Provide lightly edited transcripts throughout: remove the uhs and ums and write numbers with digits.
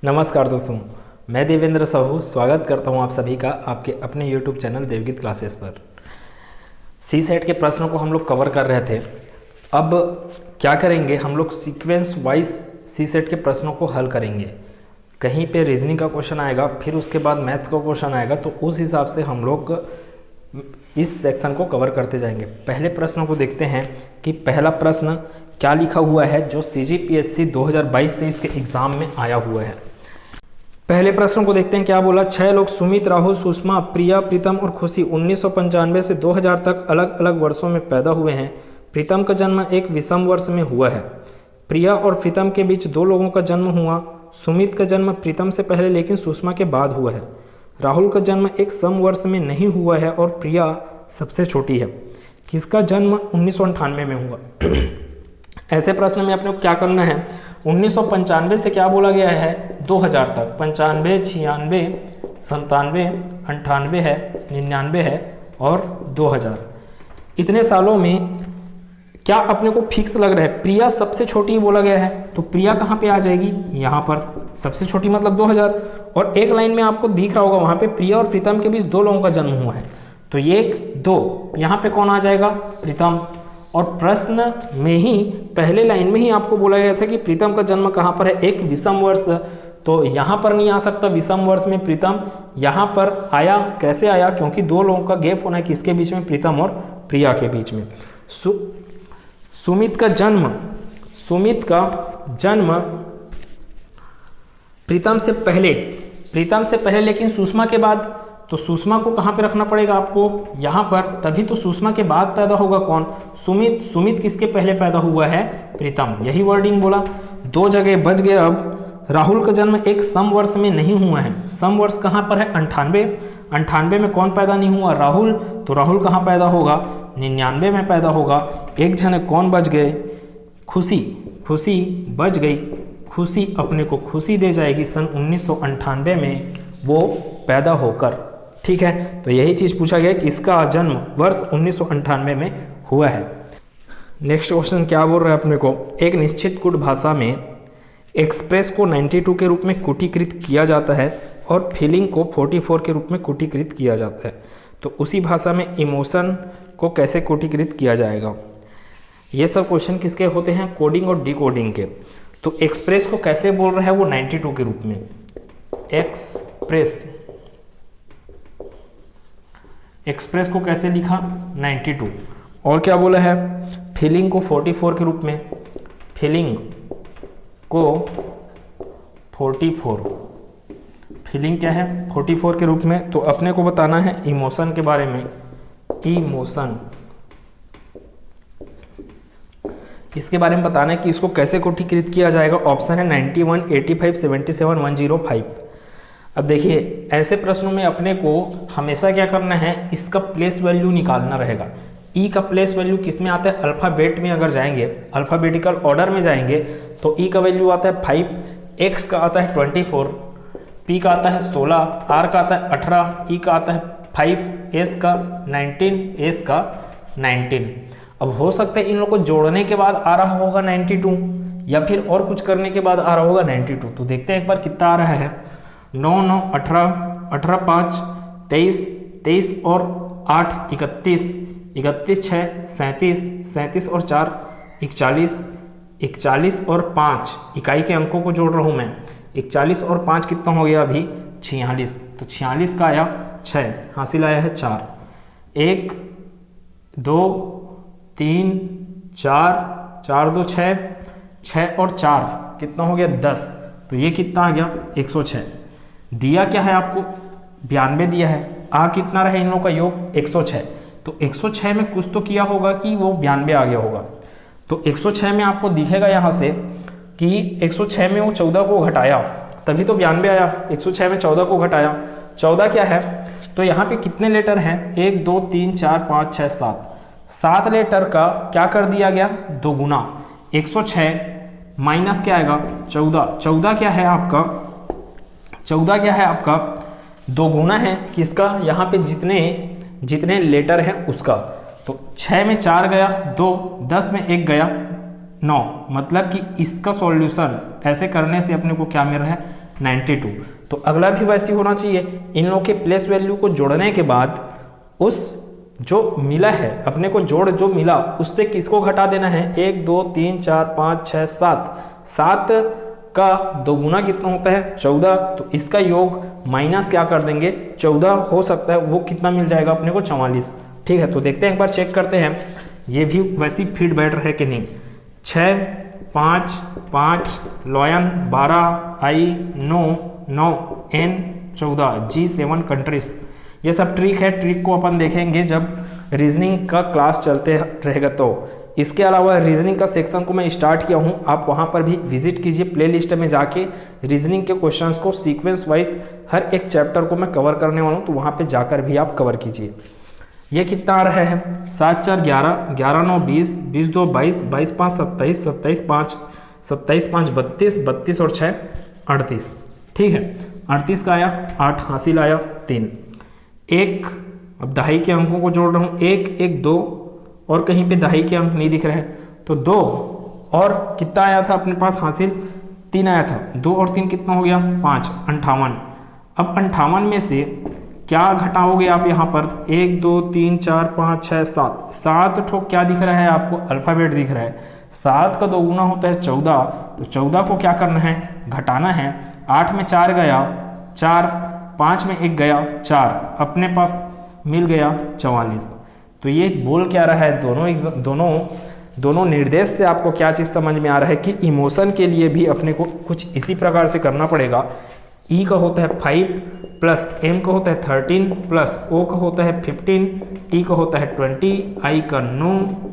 नमस्कार दोस्तों, मैं देवेंद्र साहू स्वागत करता हूं आप सभी का आपके अपने YouTube चैनल देवगीत क्लासेस पर। सी सेट के प्रश्नों को हम लोग कवर कर रहे थे। अब क्या करेंगे, हम लोग सीक्वेंस वाइज सी सेट के प्रश्नों को हल करेंगे। कहीं पे रीजनिंग का क्वेश्चन आएगा, फिर उसके बाद मैथ्स का क्वेश्चन आएगा, तो उस हिसाब से हम लोग इस सेक्शन को कवर करते जाएंगे। पहले प्रश्नों को देखते हैं कि पहला प्रश्न क्या लिखा हुआ है जो CGPSC 2022-23 के एग्ज़ाम में आया हुआ है। पहले प्रश्न को देखते हैं क्या बोला। 6 लोग सुमित, राहुल, सुषमा, प्रिया, प्रीतम और खुशी 1995 से 2000 तक अलग अलग वर्षों में पैदा हुए हैं। प्रीतम का जन्म एक विषम वर्ष में हुआ है। प्रिया और प्रीतम के बीच 2 लोगों का जन्म हुआ। सुमित का जन्म प्रीतम से पहले लेकिन सुषमा के बाद हुआ है। राहुल का जन्म एक सम वर्ष में नहीं हुआ है और प्रिया सबसे छोटी है। किसका जन्म 1998 में हुआ। ऐसे प्रश्न में अपने को क्या करना है, 1995 से क्या बोला गया है 2000 तक। 95, 96, 97, 98 है, 99 है और 2000। इतने सालों में क्या अपने को फिक्स लग रहा है, प्रिया सबसे छोटी बोला गया है, तो प्रिया कहाँ पे आ जाएगी, यहाँ पर सबसे छोटी मतलब 2000। और एक लाइन में आपको दिख रहा होगा वहाँ पे प्रिया और प्रीतम के बीच 2 लोगों का जन्म हुआ है, तो ये 2 यहाँ पे कौन आ जाएगा, प्रीतम। और प्रश्न में ही पहले लाइन में ही आपको बोला गया था कि प्रीतम का जन्म कहाँ पर है, एक विषम वर्ष, तो यहाँ पर नहीं आ सकता विषम वर्ष में प्रीतम। यहाँ पर आया, कैसे आया, क्योंकि 2 लोगों का गैप होना है किसके बीच में, प्रीतम और प्रिया के बीच में। सुमित का जन्म प्रीतम से पहले लेकिन सुषमा के बाद, तो सुषमा को कहाँ पे रखना पड़ेगा आपको, यहाँ पर, तभी तो सुषमा के बाद पैदा होगा कौन, सुमित किसके पहले पैदा हुआ है, प्रीतम। यही वर्डिंग बोला, 2 जगह बच गए। अब राहुल का जन्म एक सम वर्ष में नहीं हुआ है। सम वर्ष कहाँ पर है, 98 में कौन पैदा नहीं हुआ, राहुल, तो राहुल कहाँ पैदा होगा, 99 में पैदा होगा। एक जने कौन बच गए, खुशी बच गई। खुशी अपने को खुशी दे जाएगी सन 1998 में वो पैदा होकर, ठीक है। तो यही चीज़ पूछा गया कि इसका जन्म वर्ष 1998 में हुआ है। नेक्स्ट क्वेश्चन क्या बोल रहा है अपने को, एक निश्चित कूट भाषा में एक्सप्रेस को 92 के रूप में कूटीकृत किया जाता है और फीलिंग को 44 के रूप में कूटीकृत किया जाता है, तो उसी भाषा में इमोशन को कैसे कूटीकृत किया जाएगा। ये सब क्वेश्चन किसके होते हैं, कोडिंग और डिकोडिंग के। तो एक्सप्रेस को कैसे बोल रहा है वो 92 के रूप में, एक्सप्रेस को कैसे लिखा 92। और क्या बोला है, फीलिंग को 44 के रूप में, फीलिंग को 44, फीलिंग क्या है 44 के रूप में। तो अपने को बताना है इमोशन के बारे में, इमोशन, इसके बारे में बताना है कि इसको कैसे कूटीकृत किया जाएगा। ऑप्शन है 91, 85, 77, 105। अब देखिए ऐसे प्रश्नों में अपने को हमेशा क्या करना है, इसका प्लेस वैल्यू निकालना रहेगा। ई का प्लेस वैल्यू किस में आता है, अल्फ़ाबेट में अगर जाएंगे, अल्फ़ाबेटिकल ऑर्डर में जाएंगे तो ई का वैल्यू आता है 5, एक्स का आता है 24, पी का आता है 16, आर का आता है 18, ई का आता है 5, एस का 19, एस का 19। अब हो सकता है इन लोगों को जोड़ने के बाद आ रहा होगा 92 या फिर और कुछ करने के बाद आ रहा होगा 92। तो देखते हैं एक बार कितना आ रहा है, 9, 9, 18, 18, 5, 23, 23 और 8, 31, 31, 6, 37, 37 और 4, 41, 41 और 5, इकाई के अंकों को जोड़ रहा हूँ मैं। 41 और 5 कितना हो गया अभी, 46, तो 46 का आया 6, हासिल आया है 4, 1, 2, 3, 4, 4, 2, 6, 6 और 4 कितना हो गया 10, तो ये कितना आ गया 106। दिया क्या है आपको 92 दिया है, आ कितना रहे इन लोगों का योग 106, तो 106 में कुछ तो किया होगा कि वो 92 आ गया होगा। तो 106 में आपको दिखेगा यहाँ से कि 106 में वो 14 को घटाया तभी तो 92 आया। 106 में 14 को घटाया, 14 क्या है, तो यहाँ पे कितने लेटर हैं, 1, 2, 3, 4, 5, 6, 7, 7 लेटर का क्या कर दिया गया 2 गुना। 106 माइनस क्या आएगा 14, 14 क्या है आपका, 14 क्या है आपका 2 गुना है किसका, यहाँ पे जितने लेटर हैं उसका। तो 6 में 4 गया 2, 10 में 1 गया 9, मतलब कि इसका सॉल्यूशन ऐसे करने से अपने को क्या मिल रहा है 92। तो अगला भी वैसे होना चाहिए। इन लोगों के प्लेस वैल्यू को जोड़ने के बाद उस जो मिला है अपने को, जोड़ जो मिला उससे किसको घटा देना है, 1 2 3 4 5 6 7, 7 का दोगुना कितना होता है 14। तो इसका योग माइनस क्या कर देंगे 14 हो सकता है, वो कितना मिल जाएगा अपने को 44। ठीक है, तो देखते हैं एक बार चेक करते हैं ये भी वैसी फिट बैठ रहा है कि नहीं। 6 5 5 लॉयन 12 आई 9 9 एन 14 जी 7 कंट्रीज। ये सब ट्रिक है, ट्रिक को अपन देखेंगे जब रीजनिंग का क्लास चलते रहेगा। तो इसके अलावा रीजनिंग का सेक्शन को मैं स्टार्ट किया हूँ, आप वहाँ पर भी विजिट कीजिए। प्लेलिस्ट में जाके रीजनिंग के क्वेश्चंस को सीक्वेंस वाइज हर एक चैप्टर को मैं कवर करने वाला हूँ, तो वहाँ पे जाकर भी आप कवर कीजिए। ये कितना आ रहा है 7 4 11 11 9 20 20 2 22 22 5 27 27 5 27 5 32 32 और 6 38। ठीक है, 38 का आया 8, हासिल आया 3। एक, अब दहाई के अंकों को जोड़ रहा हूँ, 1 1 2 और कहीं पे दहाई के अंक नहीं दिख रहे हैं, तो 2 और कितना आया था अपने पास हासिल 3 आया था, 2 और 3 कितना हो गया 5, 58। अब 58 में से क्या घटाओगे आप यहाँ पर 1 2 3 4 5 6 7, 7 ठो क्या दिख रहा है आपको अल्फ़ाबेट दिख रहा है। 7 का दोगुना होता है 14, तो 14 को क्या करना है घटाना है। 8 में 4 गया 4, 5 में 1 गया 4, अपने पास मिल गया 44। तो ये बोल क्या रहा है दोनों निर्देश से आपको क्या चीज़ समझ में आ रहा है कि इमोशन के लिए भी अपने को कुछ इसी प्रकार से करना पड़ेगा। ई का होता है 5 प्लस एम का होता है 13 प्लस ओ का होता है 15, टी का होता है 20, आई का 9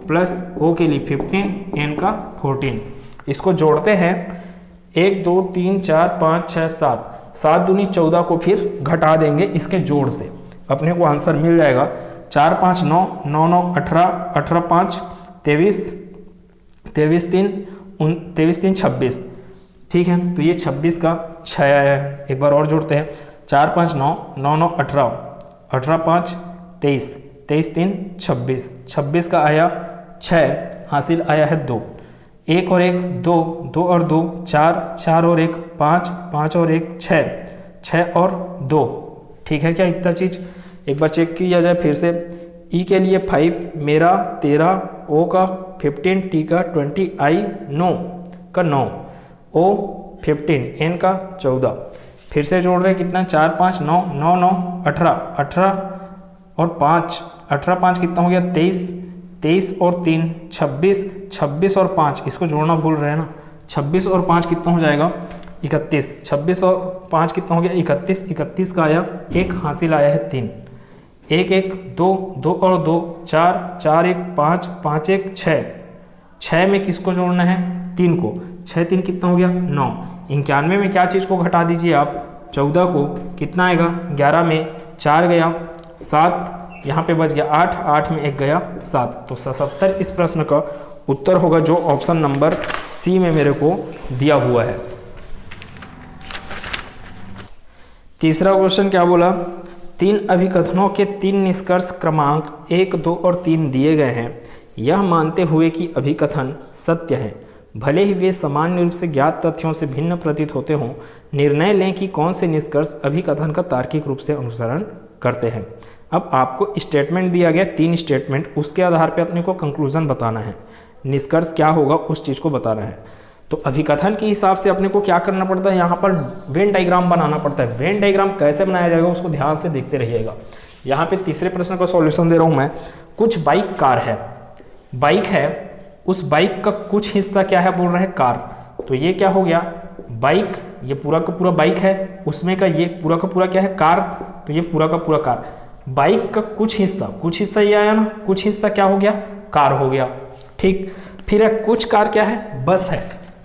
प्लस ओ के लिए 15, एन का 14। इसको जोड़ते हैं 1 2 3 4 5 6 7, 7 दूनी 14 को फिर घटा देंगे इसके जोड़ से, अपने को आंसर मिल जाएगा 4 5 9 9 9 18 18 5 23 23 3 23 3 26। ठीक है, तो ये 26 का 6 आया है। एक बार और जोड़ते हैं 4 5 9 9 9 18 18 5 23 23 3 26, 26 का आया 6, हासिल आया है 2। 1 और 1 2, 2 और 2 4, 4 और 1 5, 5 और 1 6, 6 और 2। ठीक है क्या इतना चीज़, एक बार चेक किया जाए फिर से। ई के लिए 5, मेरा 13, ओ का 15, टी का 20, आई 9 का 9, ओ 15, एन का 14। फिर से जोड़ रहे कितना 4 5 9 9 9 18 18 और 5, 18 5 कितना हो गया 23, 23 और 3 26, 26 और 5 इसको जोड़ना भूल रहे हैं ना, 26 और 5 कितना हो जाएगा 31, 26 और 5 कितना हो गया 31, 31 का आया 1, हासिल आया है 3। 1 1 2 2 और 2 4 4 1 5 5 1 6, 6 में किसको जोड़ना है 3 को, 6 3 कितना हो गया 9। 91 में क्या चीज़ को घटा दीजिए आप 14 को, कितना आएगा 11 में 4 गया 7, यहाँ पे बच गया 8, 8 में 1 गया 7। तो 77 इस प्रश्न का उत्तर होगा जो ऑप्शन नंबर सी में मेरे को दिया हुआ है। तीसरा क्वेश्चन क्या बोला, 3 अभिकथनों के 3 निष्कर्ष क्रमांक 1 2 और 3 दिए गए हैं। यह मानते हुए कि अभिकथन सत्य हैं, भले ही वे सामान्य रूप से ज्ञात तथ्यों से भिन्न प्रतीत होते हों, निर्णय लें कि कौन से निष्कर्ष अभिकथन का तार्किक रूप से अनुसरण करते हैं। अब आपको स्टेटमेंट दिया गया 3 स्टेटमेंट, उसके आधार पर अपने को कंक्लूजन बताना है, निष्कर्ष क्या होगा उस चीज़ को बताना है। तो अभिकथन के हिसाब से अपने को क्या करना पड़ता है, यहाँ पर वेन डायग्राम बनाना पड़ता है। वेन डायग्राम कैसे बनाया जाएगा उसको ध्यान से देखते रहिएगा। यहाँ पे तीसरे प्रश्न का सॉल्यूशन दे रहा हूँ मैं। कुछ बाइक कार है, बाइक है, उस बाइक का कुछ हिस्सा क्या है बोल रहे हैं कार। तो ये क्या हो गया बाइक, ये पूरा का पूरा बाइक है, उसमें का ये पूरा का पूरा क्या है कार, तो ये पूरा का पूरा कार। बाइक का कुछ हिस्सा ये आया ना, कुछ हिस्सा क्या हो गया कार हो गया। ठीक, फिर है कुछ कार क्या है बस है,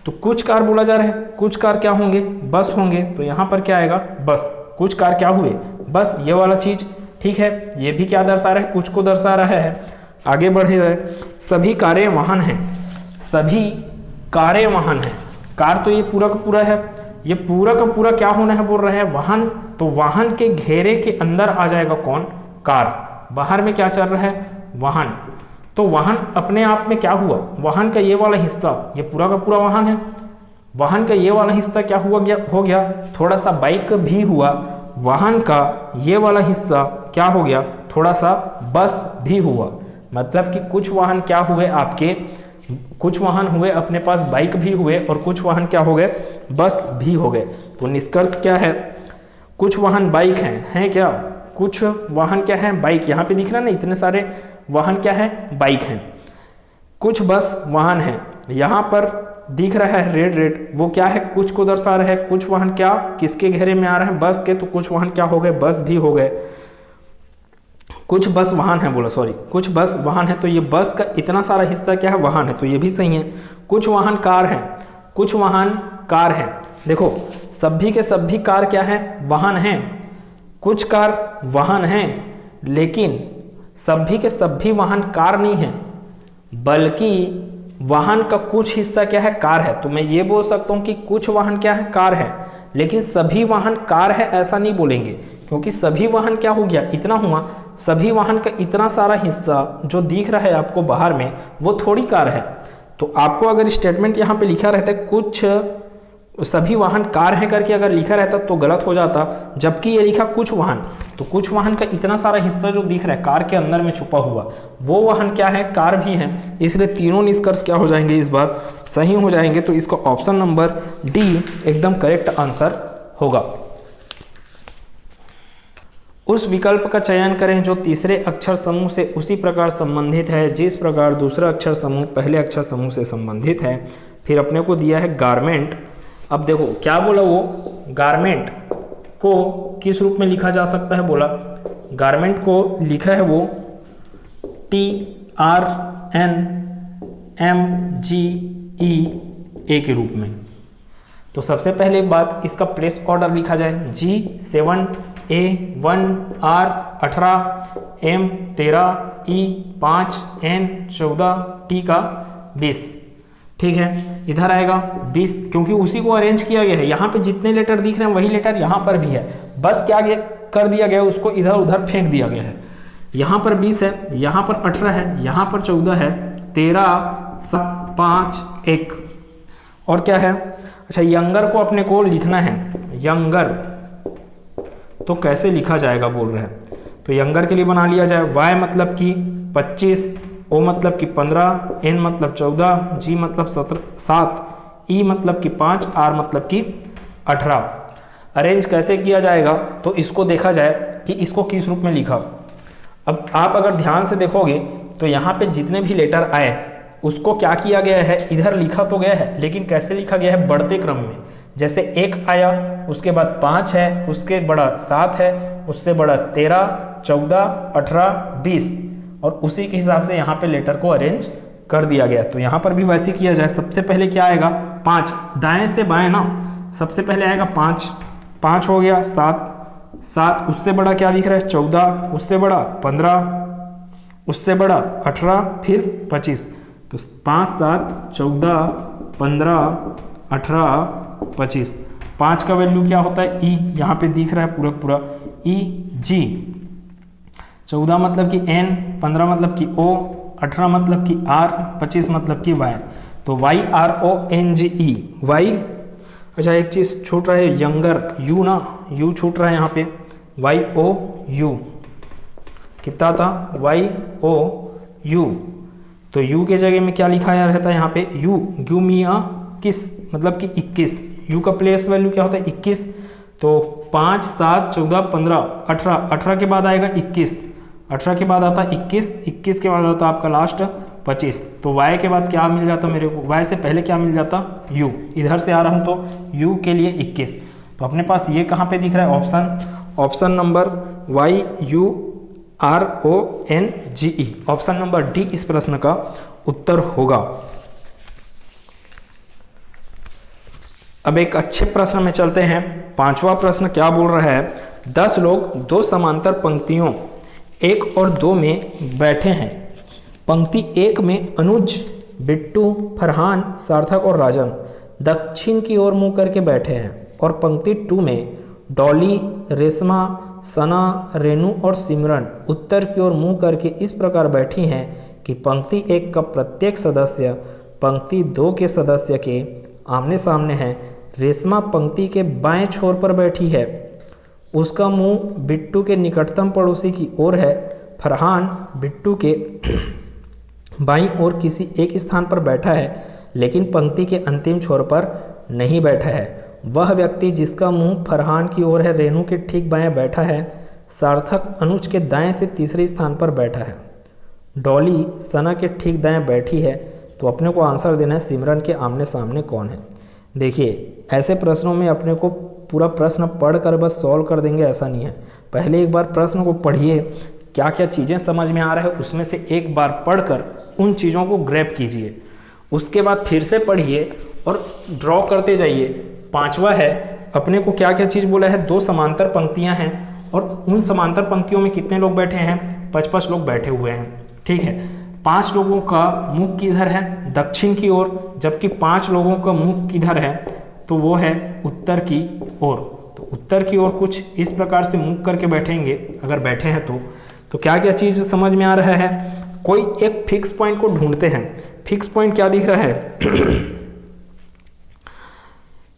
तो कुछ कार बोला जा रहा है, कुछ कार क्या होंगे बस होंगे। तो यहाँ पर क्या आएगा बस, कुछ कार क्या हुए बस, ये वाला चीज। ठीक है, ये भी क्या दर्शा रहा है कुछ को दर्शा रहा है। आगे बढ़े रहे, सभी कारें वाहन हैं, सभी कारें वाहन हैं, कार तो ये पूरा का पूरा है, ये पूरा का पूरा क्या होना है बोल रहा है वाहन। तो वाहन के घेरे के अंदर आ जाएगा कौन कार, बाहर में क्या चल रहा है वाहन। तो वाहन अपने आप में क्या हुआ, वाहन का ये वाला हिस्सा ये पूरा का पूरा वाहन है, वाहन का ये वाला हिस्सा क्या हो गया, थोड़ा सा बाइक भी हुआ। वाहन का ये वाला हिस्सा क्या हो गया, थोड़ा सा बस भी हुआ। मतलब कि कुछ वाहन क्या हुए आपके, कुछ वाहन हुए अपने पास बाइक भी हुए और कुछ वाहन क्या हो गए, बस भी हो गए। तो निष्कर्ष क्या है, कुछ वाहन बाइक हैं क्या, कुछ वाहन क्या है, बाइक। यहाँ पे दिख रहा है ना, इतने सारे वाहन क्या है, बाइक हैं। कुछ बस वाहन हैं, यहाँ पर दिख रहा है रेड, वो क्या है, कुछ को दर्शा रहा है। कुछ वाहन क्या किसके घेरे में आ रहे हैं, बस के। तो कुछ वाहन क्या हो गए, बस भी हो गए। कुछ बस वाहन है, बोला सॉरी, कुछ बस वाहन है। तो ये बस का इतना सारा हिस्सा क्या है, वाहन है, तो ये भी सही है। कुछ वाहन कार हैं, कुछ वाहन कार हैं। देखो सभी के सभी कार क्या है, वाहन हैं। कुछ कार वाहन हैं, लेकिन सभी के सभी वाहन कार नहीं हैं, बल्कि वाहन का कुछ हिस्सा क्या है, कार है। तो मैं ये बोल सकता हूँ कि कुछ वाहन क्या है, कार है, लेकिन सभी वाहन कार है ऐसा नहीं बोलेंगे, क्योंकि सभी वाहन क्या हो गया, इतना हुआ। सभी वाहन का इतना सारा हिस्सा जो दिख रहा है आपको बाहर में, वो थोड़ी कार है। तो आपको अगर स्टेटमेंट यहाँ पे लिखा रहता है कुछ सभी वाहन कार है करके अगर लिखा रहता तो गलत हो जाता, जबकि ये लिखा कुछ वाहन। तो कुछ वाहन का इतना सारा हिस्सा जो दिख रहा है कार के अंदर में छुपा हुआ, वो वाहन क्या है, कार भी है। इसलिए तीनों निष्कर्ष क्या हो जाएंगे, इस बार सही हो जाएंगे। तो इसका ऑप्शन नंबर डी एकदम करेक्ट आंसर होगा। उस विकल्प का चयन करें जो तीसरे अक्षर समूह से उसी प्रकार संबंधित है जिस प्रकार दूसरा अक्षर समूह पहले अक्षर समूह से संबंधित है। फिर अपने को दिया है गारमेंट। अब देखो क्या बोला, वो गारमेंट को किस रूप में लिखा जा सकता है, बोला गारमेंट को लिखा है वो TRNMGE के रूप में। तो सबसे पहले बात इसका प्लेस ऑर्डर लिखा जाए, G7A1R18 M13 E5 N14 T का 20। ठीक है, इधर आएगा 20, क्योंकि उसी को अरेंज किया गया है। यहाँ पे जितने लेटर दिख रहे हैं वही लेटर यहाँ पर भी है, बस क्या कर दिया गया, उसको इधर उधर फेंक दिया गया है। यहाँ पर 20 है, यहाँ पर 18 है, यहाँ पर 14 है, 13 7 5 1 और क्या है। अच्छा, यंगर को अपने को लिखना है, यंगर तो कैसे लिखा जाएगा बोल रहे हैं। तो यंगर के लिए बना लिया जाए, Y मतलब कि 25, O मतलब कि 15, N मतलब 14, G मतलब 7, E मतलब कि 5, R मतलब कि 18। अरेंज कैसे किया जाएगा, तो इसको देखा जाए कि इसको किस रूप में लिखा। अब आप अगर ध्यान से देखोगे तो यहाँ पे जितने भी लेटर आए उसको क्या किया गया है, इधर लिखा तो गया है, लेकिन कैसे लिखा गया है, बढ़ते क्रम में। जैसे 1 आया, उसके बाद 5 है, उसके बड़ा 7 है, उससे बड़ा 13 14 18 20 और उसी के हिसाब से यहाँ पे लेटर को अरेंज कर दिया गया। तो यहाँ पर भी वैसे किया जाए। सबसे पहले क्या आएगा, 5, दाएं से बाएं ना, सबसे पहले आएगा 5 हो गया, 7 उससे बड़ा क्या दिख रहा है, 14, उससे बड़ा 15, उससे बड़ा 18, फिर 25। तो 5 7 14 15 18 25। 5 का वैल्यू क्या होता है, ई, यहाँ पे दिख रहा है पूरा ई जी। 14 मतलब कि एन, 15 मतलब कि ओ, 18 मतलब कि आर, 25 मतलब कि वाई। तो y r o n g e, y. अच्छा, एक चीज़ छूट रहा है, यंगर, यू ना, यू छूट रहा है यहाँ पे, वाई ओ यू कितना था, वाई ओ यू। तो यू के जगह में क्या लिखा रहता है यहाँ पे, यू मिया किस मतलब कि 21। यू का प्लेस वैल्यू क्या होता है, 21। तो 5 7 14 15 18, 18 के बाद आएगा 21, 18 के बाद आता 21, 21 के बाद आता आपका लास्ट 25। तो y के बाद क्या मिल जाता मेरे को, y से पहले क्या मिल जाता, u। इधर से आ रहा हूँ तो u के लिए 21। तो अपने पास ये कहाँ पे दिख रहा है, option number YURONGE, option number D इस प्रश्न का उत्तर होगा। अब एक अच्छे प्रश्न में चलते हैं। 5वां प्रश्न क्या बोल रहा है, 10 लोग 2 समांतर पंक्तियों 1 और 2 में बैठे हैं। पंक्ति 1 में अनुज, बिट्टू, फरहान, सार्थक और राजन दक्षिण की ओर मुंह करके बैठे हैं, और पंक्ति 2 में डॉली, रेशमा, सना, रेनू और सिमरन उत्तर की ओर मुंह करके इस प्रकार बैठी हैं कि पंक्ति 1 का प्रत्येक सदस्य पंक्ति 2 के सदस्य के आमने सामने हैं। रेशमा पंक्ति के बाएं छोर पर बैठी है, उसका मुंह बिट्टू के निकटतम पड़ोसी की ओर है। फरहान बिट्टू के बाईं ओर किसी एक स्थान पर बैठा है, लेकिन पंक्ति के अंतिम छोर पर नहीं बैठा है। वह व्यक्ति जिसका मुंह फरहान की ओर है रेणु के ठीक बाएं बैठा है। सार्थक अनुज के दाएं से तीसरे स्थान पर बैठा है। डॉली सना के ठीक दाएं बैठी है। तो अपने को आंसर देना है सिमरन के आमने सामने कौन है। देखिए, ऐसे प्रश्नों में अपने को पूरा प्रश्न पढ़कर बस सॉल्व कर देंगे ऐसा नहीं है। पहले एक बार प्रश्न को पढ़िए, क्या क्या चीज़ें समझ में आ रहा है उसमें से एक बार पढ़कर उन चीज़ों को ग्रैब कीजिए। उसके बाद फिर से पढ़िए और ड्रॉ करते जाइए। पांचवा है, अपने को क्या क्या चीज़ बोला है, 2 समांतर पंक्तियां हैं और उन समांतर पंक्तियों में कितने लोग बैठे हैं, 55 लोग बैठे हुए हैं। ठीक है, 5 लोगों का मुख किधर है, दक्षिण की ओर, जबकि 5 लोगों का मुख किधर है, तो वो है उत्तर की ओर। तो उत्तर की ओर कुछ इस प्रकार से मुख करके बैठेंगे, अगर बैठे हैं तो क्या क्या चीज़ समझ में आ रहा है। कोई एक फिक्स पॉइंट को ढूंढते हैं। फिक्स पॉइंट क्या दिख रहा है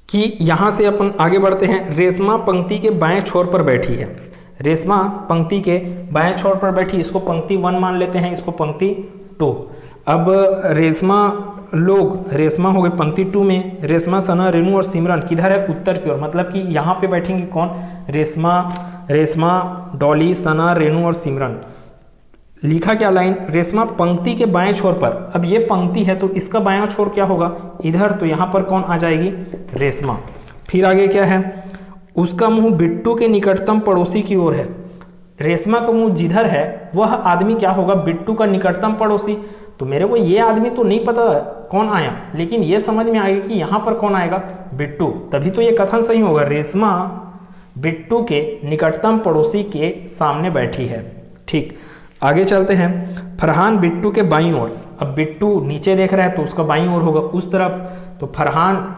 कि यहाँ से अपन आगे बढ़ते हैं। रेशमा पंक्ति के बाएं छोर पर बैठी है। रेशमा पंक्ति के बाएं छोर पर बैठी, इसको पंक्ति 1 मान लेते हैं, इसको पंक्ति 2। अब रेशमा हो गई पंक्ति 2 में। रेशमा, सना, रेणु और सिमरन किधर है, उत्तर की ओर। मतलब कि यहाँ पे बैठेंगे कौन, रेशमा, डॉली, सना, रेणु और सिमरन। लिखा क्या लाइन, रेशमा पंक्ति के बाएं छोर पर। अब ये पंक्ति है तो इसका बायां छोर क्या होगा, इधर। तो यहाँ पर कौन आ जाएगी, रेशमा। फिर आगे क्या है, उसका मुंह बिट्टू के निकटतम पड़ोसी की ओर है। रेशमा का मुंह जिधर है वह आदमी क्या होगा, बिट्टू का निकटतम पड़ोसी। तो मेरे को ये आदमी तो नहीं पता कौन आया, लेकिन ये समझ में आएगा कि यहाँ पर कौन आएगा, बिट्टू। तभी तो ये कथन सही होगा, रेशमा बिट्टू के निकटतम पड़ोसी के सामने बैठी है। ठीक, आगे चलते हैं। फरहान बिट्टू के बाईं ओर। अब बिट्टू नीचे देख रहा है तो उसका बाईं ओर होगा उस तरफ। तो फरहान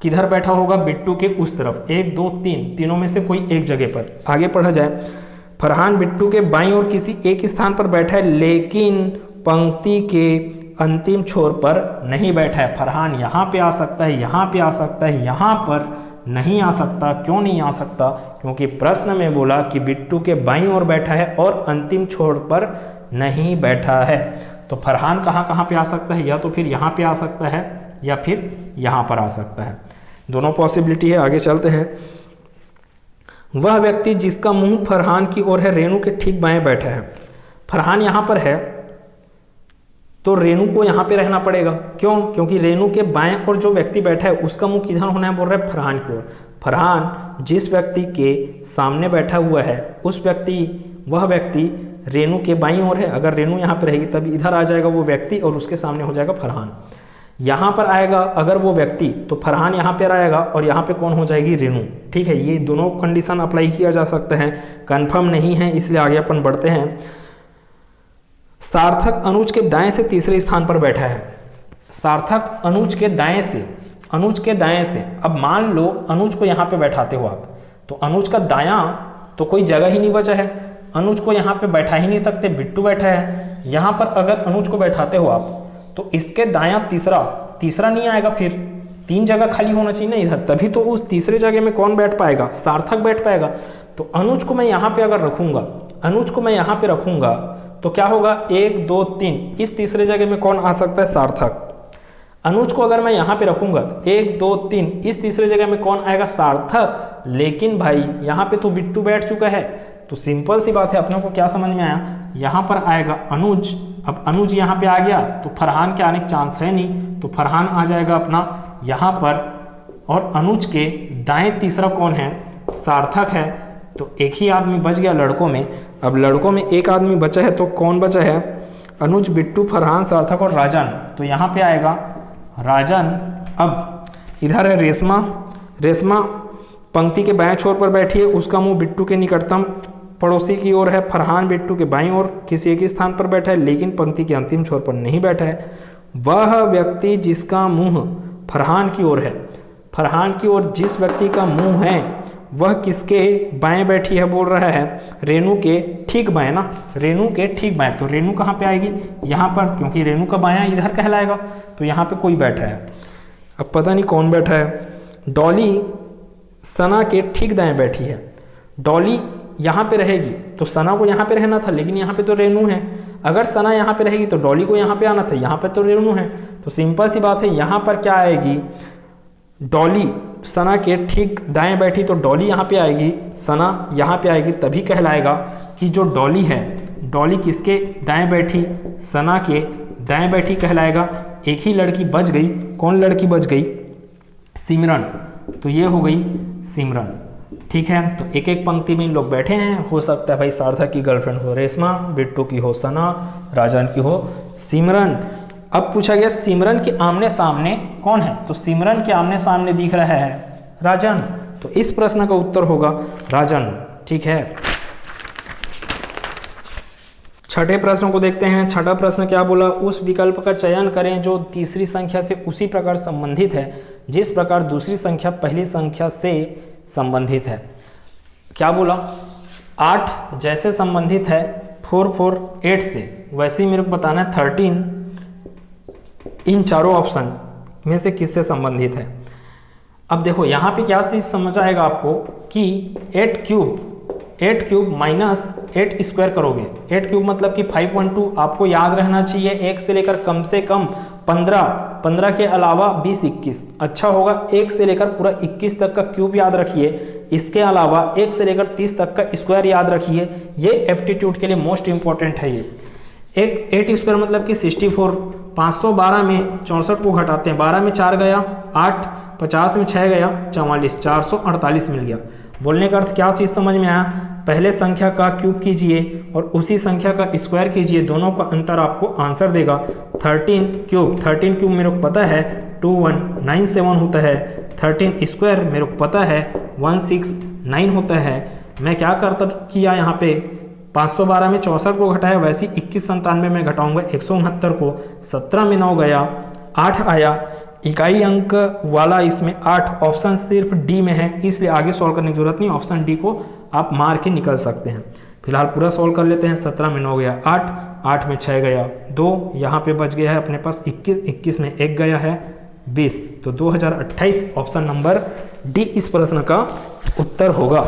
किधर बैठा होगा, बिट्टू के उस तरफ। 1 2 3 तीनों में से कोई एक जगह पर। आगे पढ़ा जाए, फरहान बिट्टू के बाईं ओर किसी एक स्थान पर बैठा है, लेकिन पंक्ति के अंतिम छोर पर नहीं बैठा है। फरहान यहाँ पे आ सकता है, यहाँ पे आ सकता है, यहाँ पर नहीं आ सकता। क्यों नहीं आ सकता, क्योंकि प्रश्न में बोला कि बिट्टू के बाईं ओर बैठा है और अंतिम छोर पर नहीं बैठा है। तो फरहान कहाँ कहाँ पे आ सकता है, या तो फिर यहाँ पे आ सकता है या फिर यहाँ पर आ सकता है। दोनों पॉसिबिलिटी है। आगे चलते हैं। वह व्यक्ति जिसका मुंह फरहान की ओर है रेणु के ठीक बाएं बैठा है। फरहान यहाँ पर है तो रेणु को यहाँ पे रहना पड़ेगा। क्यों, क्योंकि रेणु के बाएं ओर जो व्यक्ति बैठा है उसका मुंह किधर होना है, बोल रहा है फरहान की ओर। फरहान जिस व्यक्ति के सामने बैठा हुआ है वह व्यक्ति रेणु के बाईं ओर है। अगर रेणु यहाँ पे रहेगी तब इधर आ जाएगा वो व्यक्ति और उसके सामने हो जाएगा फरहान। यहाँ पर आएगा अगर वो व्यक्ति तो फरहान यहाँ पर आएगा और यहाँ पे कौन हो जाएगी, रेणु। ठीक है, ये दोनों कंडीशन अप्लाई किया जा सकता है, कन्फर्म नहीं है, इसलिए आगे अपन बढ़ते हैं। सार्थक अनुज के दाएं से तीसरे स्थान पर बैठा है। सार्थक अनुज के दाएं से। अब मान लो अनुज को यहाँ पे बैठाते हो आप, तो अनुज का दायां तो कोई जगह ही नहीं बचा है, अनुज को यहाँ पे बैठा ही नहीं सकते, बिट्टू बैठा है। यहाँ पर अगर अनुज को बैठाते हो आप तो इसके दायां तीसरा नहीं आएगा, फिर 3 जगह खाली होना चाहिए ना इधर, तभी तो उस तीसरे जगह में कौन बैठ पाएगा, सार्थक बैठ पाएगा। तो अनुज को मैं यहाँ पे अगर रखूंगा, तो क्या होगा, 1 2 3, इस तीसरे जगह में कौन आ सकता है, सार्थक। अनुज को अगर मैं यहाँ पे रखूंगा 1 2 3, इस तीसरे जगह में कौन आएगा, सार्थक। लेकिन भाई यहाँ पे तो बिट्टू बैठ चुका है, तो सिंपल सी बात है, अपने को क्या समझ में आया, यहाँ पर आएगा अनुज। अब अनुज यहाँ पे आ गया तो फरहान के आने का चांस है नहीं, तो फरहान आ जाएगा अपना यहाँ पर, और अनुज के दाएं तीसरा कौन है, सार्थक है। तो एक ही आदमी बच गया लड़कों में। अब लड़कों में एक आदमी बचा है, तो कौन बचा है, अनुज, बिट्टू, फरहान, सार्थक और राजन। तो यहाँ पे आएगा राजन। अब इधर है रेशमा पंक्ति के बाएं छोर पर बैठी है, उसका मुंह बिट्टू के निकटतम पड़ोसी की ओर है। फरहान बिट्टू के बाईं ओर किसी एक स्थान पर बैठा है, लेकिन पंक्ति के अंतिम छोर पर नहीं बैठा है। वह व्यक्ति जिसका मुंह फरहान की ओर है, फरहान की ओर जिस व्यक्ति का मुंह है वह किसके बाएं बैठी है, बोल रहा है रेणु के ठीक बाएं ना, रेणु के ठीक बाएं। तो रेणु कहाँ पे आएगी, यहाँ पर, क्योंकि रेणु का बायां इधर कहलाएगा, तो यहाँ पे कोई बैठा है। अब पता नहीं कौन बैठा है। डॉली सना के ठीक दाएं बैठी है। डॉली यहाँ पे रहेगी तो सना को यहाँ पे रहना था, लेकिन यहाँ पे तो रेनू है। अगर सना यहाँ पे रहेगी तो डॉली को यहाँ पे आना था, यहाँ पे तो रेनू है। तो सिंपल सी बात है, यहाँ पर क्या आएगी, डॉली सना के ठीक दाएं बैठी तो डॉली यहाँ पे आएगी, सना यहाँ पे आएगी, तभी कहलाएगा कि जो डॉली है, डॉली किसके दाएं बैठी, सना के दाएं बैठी कहलाएगा। एक ही लड़की बच गई, कौन लड़की बच गई, सिमरन, तो ये हो गई सिमरन। ठीक है, तो एक एक पंक्ति में इन लोग बैठे हैं। हो सकता है भाई सार्थक की गर्लफ्रेंड हो रेशमा, बिट्टू की हो सना, राजन की हो सिमरन। अब पूछा गया सिमरन के आमने सामने कौन है, तो सिमरन के आमने सामने दिख रहा है राजन, तो इस प्रश्न का उत्तर होगा राजन। ठीक है, छठे प्रश्न को देखते हैं। छठा प्रश्न क्या बोला, उस विकल्प का चयन करें जो तीसरी संख्या से उसी प्रकार संबंधित है जिस प्रकार दूसरी संख्या पहली संख्या से संबंधित है। क्या बोला, 8 जैसे संबंधित है 4 4 8 से, वैसे ही मेरे को बताना है 13 इन चारों ऑप्शन में से किससे संबंधित है। अब देखो यहाँ पे क्या चीज़ समझ आएगा आपको कि 8 क्यूब माइनस 8 स्क्वायर करोगे। 8 क्यूब मतलब कि 512, आपको याद रहना चाहिए 1 से लेकर कम से कम 15 के अलावा 20 21, अच्छा होगा 1 से लेकर पूरा 21 तक का क्यूब याद रखिए। इसके अलावा 1 से लेकर 30 तक का स्क्वायर याद रखिए। ये एप्टीट्यूड के लिए मोस्ट इंपॉर्टेंट है। ये 8 स्क्वायर मतलब कि 64, 512 में 64 को घटाते हैं, 12 में 4 गया 8, 50 में 6 गया 44, 448 मिल गया। बोलने का अर्थ क्या चीज़ समझ में आया, पहले संख्या का क्यूब कीजिए और उसी संख्या का स्क्वायर कीजिए, दोनों का अंतर आपको आंसर देगा। 13 क्यूब मेरे को पता है 2197 होता है, 13 स्क्वायर मेरे को पता है 169 होता है। मैं क्या करता किया यहाँ पे 512 में 64 को घटाया, वैसे 2197 में घटाऊंगा 169 को, 17 में 9 गया 8 आया, इकाई अंक वाला इसमें 8, ऑप्शन सिर्फ डी में है इसलिए आगे सॉल्व करने की जरूरत नहीं, ऑप्शन डी को आप मार के निकल सकते हैं। फिलहाल पूरा सॉल्व कर लेते हैं। 17 में 9 गया 8, 8 में 6 गया 2, यहाँ पे बच गया है अपने पास 21, 21 में 1 गया है 20, तो 2028 ऑप्शन नंबर डी इस प्रश्न का उत्तर होगा।